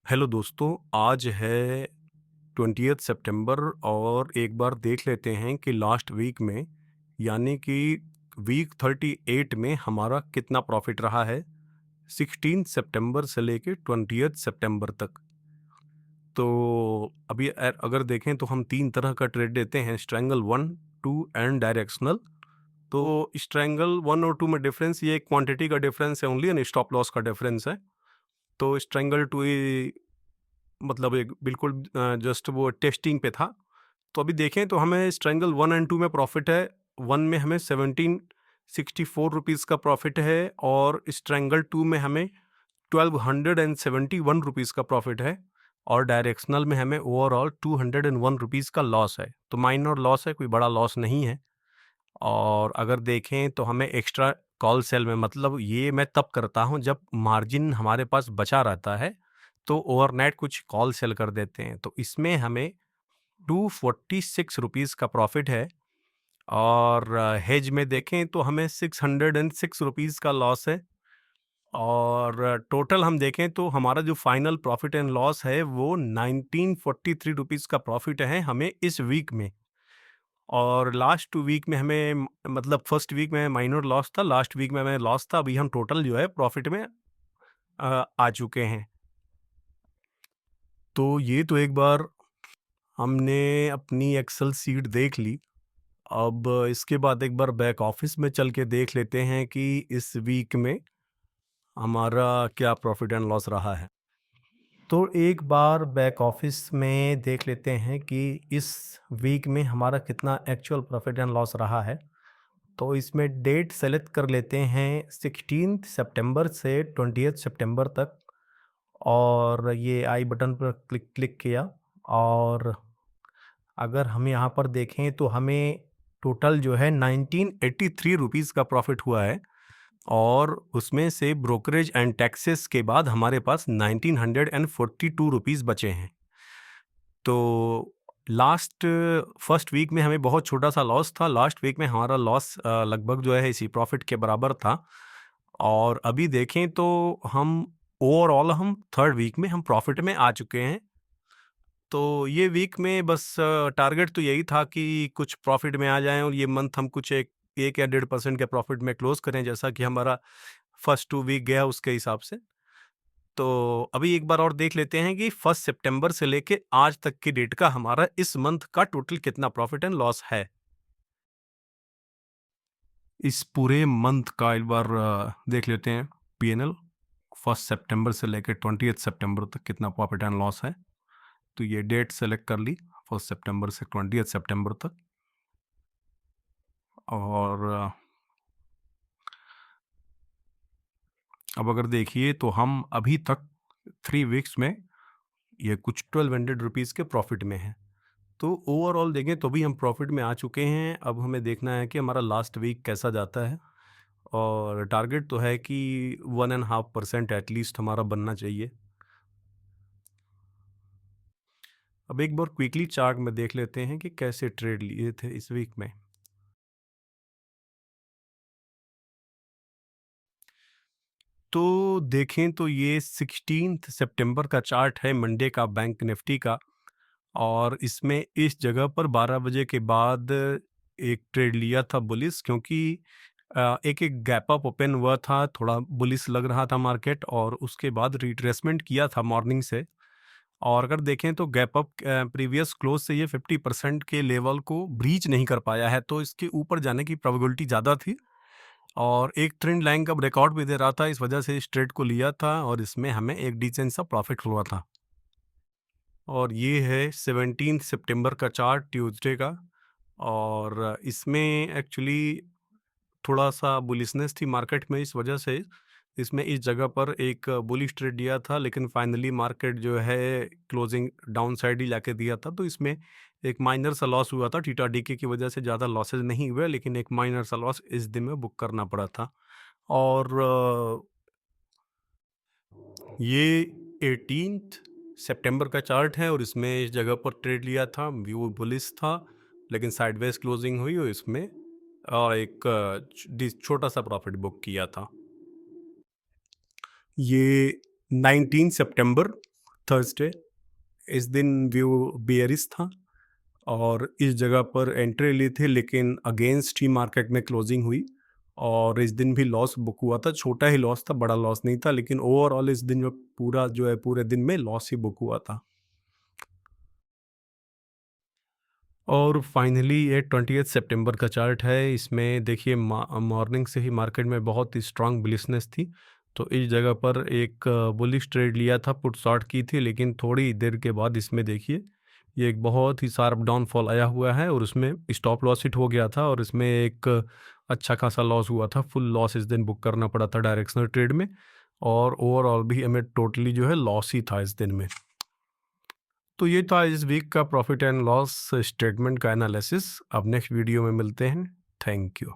Hello दोस्तों, आज है 20th सितंबर और एक बार देख लेते हैं कि लास्ट वीक में यानी कि वीक 38 में हमारा कितना प्रॉफिट रहा है 16 सितंबर से लेके 20th सितंबर तक। तो अभी अगर देखें तो हम तीन तरह का ट्रेड देते हैं, स्ट्रैंगल 1, 2 एंड डायरेक्शनल। तो स्ट्रैंगल 1 और 2 में डिफरेंस ये क्वांटिटी का डिफरेंस है ओनली, एंड स्टॉप लॉस का डिफरेंस है। तो स्ट्रैंगल 2 मतलब एक बिल्कुल जस्ट वो टेस्टिंग पे था। तो अभी देखें तो हमें स्ट्रैंगल 1 एंड 2 में प्रॉफिट है। 1 में हमें 1764 रुपीज़ का प्रॉफिट है और स्ट्रैंगल 2 में हमें 1271 रुपीज़ का प्रॉफिट है और डायरेक्शनल में हमें ओवरऑल 201 रुपीज़ का लॉस है। तो माइनर लॉस है, कोई बड़ा लॉस नहीं है। और अगर देखें तो हमें एक्स्ट्रा कॉल सेल में, मतलब ये मैं तब करता हूँ जब मार्जिन हमारे पास बचा रहता है, तो ओवरनाइट कुछ कॉल सेल कर देते हैं। तो इसमें हमें 246 रुपीज़ का प्रॉफिट है और हेज में देखें तो हमें 606 रुपीज़ का लॉस है। और टोटल हम देखें तो हमारा जो फाइनल प्रॉफिट एंड लॉस है वो 1943 रुपीज़ का प्रॉफिट है हमें इस वीक में। और लास्ट 2 वीक में हमें मतलब फर्स्ट वीक में माइनर लॉस था, लास्ट वीक में हमें लॉस था। अभी हम टोटल जो है प्रॉफिट में आ चुके हैं। तो ये तो एक बार हमने अपनी एक्सेल शीट देख ली। अब इसके बाद एक बार बैक ऑफिस में चल के देख लेते हैं कि इस वीक में हमारा क्या प्रॉफिट एंड लॉस रहा है। तो एक बार बैक ऑफिस में देख लेते हैं कि इस वीक में हमारा कितना एक्चुअल प्रॉफिट एंड लॉस रहा है। तो इसमें डेट सेलेक्ट कर लेते हैं 16 सितंबर से 20 सितंबर तक और ये आई बटन पर क्लिक क्लिक किया। और अगर हम यहाँ पर देखें तो हमें टोटल जो है 1983 रुपीज़ का प्रॉफिट हुआ है और उसमें से ब्रोकरेज एंड टैक्सेस के बाद हमारे पास 1942 रुपीज़ बचे हैं। तो लास्ट फर्स्ट वीक में हमें बहुत छोटा सा लॉस था। लास्ट वीक में हमारा लॉस लगभग जो है इसी प्रॉफिट के बराबर था। और अभी देखें तो हम ओवरऑल हम थर्ड वीक में हम प्रॉफिट में आ चुके हैं। तो ये वीक में बस टारगेट तो यही था कि कुछ प्रॉफिट में आ जाएं और ये मंथ हम कुछ एक या 1.5% के प्रॉफिट में क्लोज करें, जैसा कि हमारा फर्स्ट 2 वीक गया उसके हिसाब से। तो अभी एक बार और देख लेते हैं कि 1 सितंबर से लेके आज तक की डेट का हमारा इस मंथ का टोटल कितना प्रॉफिट एंड लॉस है। इस पूरे मंथ का एक बार देख लेते हैं पीएनएल। 1 सितंबर से लेकर 20 सितंबर तक कितना प्रॉफिट एंड लॉस है। तो ये डेट सेलेक्ट कर ली 1 सितंबर से 20 सितंबर तक। और अब अगर देखिए तो हम अभी तक 3 वीक्स में ये कुछ 1200 रुपीज़ के प्रॉफिट में हैं। तो ओवरऑल देखें तो भी हम प्रॉफिट में आ चुके हैं। अब हमें देखना है कि हमारा लास्ट वीक कैसा जाता है और टारगेट तो है कि 1.5% एटलीस्ट हमारा बनना चाहिए। अब एक बार क्विकली चार्ट में देख लेते हैं कि कैसे ट्रेड लिए थे इस वीक में। तो देखें तो ये 16 सितंबर का चार्ट है, मंडे का, बैंक निफ्टी का। और इसमें इस जगह पर 12 बजे के बाद एक ट्रेड लिया था बुलिश, क्योंकि एक गैप अप ओपन हुआ था, थोड़ा बुलिश लग रहा था मार्केट, और उसके बाद रिट्रेसमेंट किया था मॉर्निंग से। और अगर देखें तो गैप अप प्रीवियस क्लोज से ये 50% के लेवल को ब्रीच नहीं कर पाया है, तो इसके ऊपर जाने की प्रोबेबिलिटी ज़्यादा थी। और एक ट्रेंड लाइन का रिकॉर्ड भी दे रहा था, इस वजह से इस ट्रेड को लिया था और इसमें हमें एक डिसेंट सा प्रॉफिट हुआ था। और ये है 17 सितंबर का चार्ट ट्यूसडे का। और इसमें एक्चुअली थोड़ा सा बुलिशनेस थी मार्केट में, इस वजह से इसमें इस जगह पर एक बुलिश ट्रेड दिया था, लेकिन फाइनली मार्केट जो है क्लोजिंग डाउन साइड ही लाके दिया था। तो इसमें एक माइनर सा लॉस हुआ था, थीटा डीके की वजह से ज़्यादा लॉसेज नहीं हुए, लेकिन एक माइनर सा लॉस इस दिन में बुक करना पड़ा था। और ये 18 सितंबर का चार्ट है और इसमें इस जगह पर ट्रेड लिया था, व्यू बुलिश था, लेकिन साइडवेज क्लोजिंग हुई और इसमें और एक छोटा सा प्रॉफिट बुक किया था। ये 19 सितंबर थर्सडे। इस दिन व्यू बेयरिश था और इस जगह पर एंट्री ली थी, लेकिन अगेंस्ट ही मार्केट में क्लोजिंग हुई और इस दिन भी लॉस बुक हुआ था। छोटा ही लॉस था, बड़ा लॉस नहीं था, लेकिन ओवरऑल इस दिन में पूरा जो है पूरे दिन में लॉस ही बुक हुआ था। और फाइनली ये 20th सितंबर का चार्ट है। इसमें देखिए मॉर्निंग से ही मार्केट में बहुत ही स्ट्रांग बुलिशनेस थी, तो इस जगह पर एक बुलिश ट्रेड लिया था, पुट शॉर्ट की थी, लेकिन थोड़ी देर के बाद इसमें देखिए ये एक बहुत ही शार्प डाउनफॉल आया हुआ है और उसमें स्टॉप लॉस हिट हो गया था और इसमें एक अच्छा खासा लॉस हुआ था। फुल लॉस इस दिन बुक करना पड़ा था डायरेक्शनल ट्रेड में और ओवरऑल भी हमें टोटली जो है लॉस ही था इस दिन में। तो ये था इस वीक का प्रॉफिट एंड लॉस स्टेटमेंट का एनालिसिस। अब नेक्स्ट वीडियो में मिलते हैं। Thank you.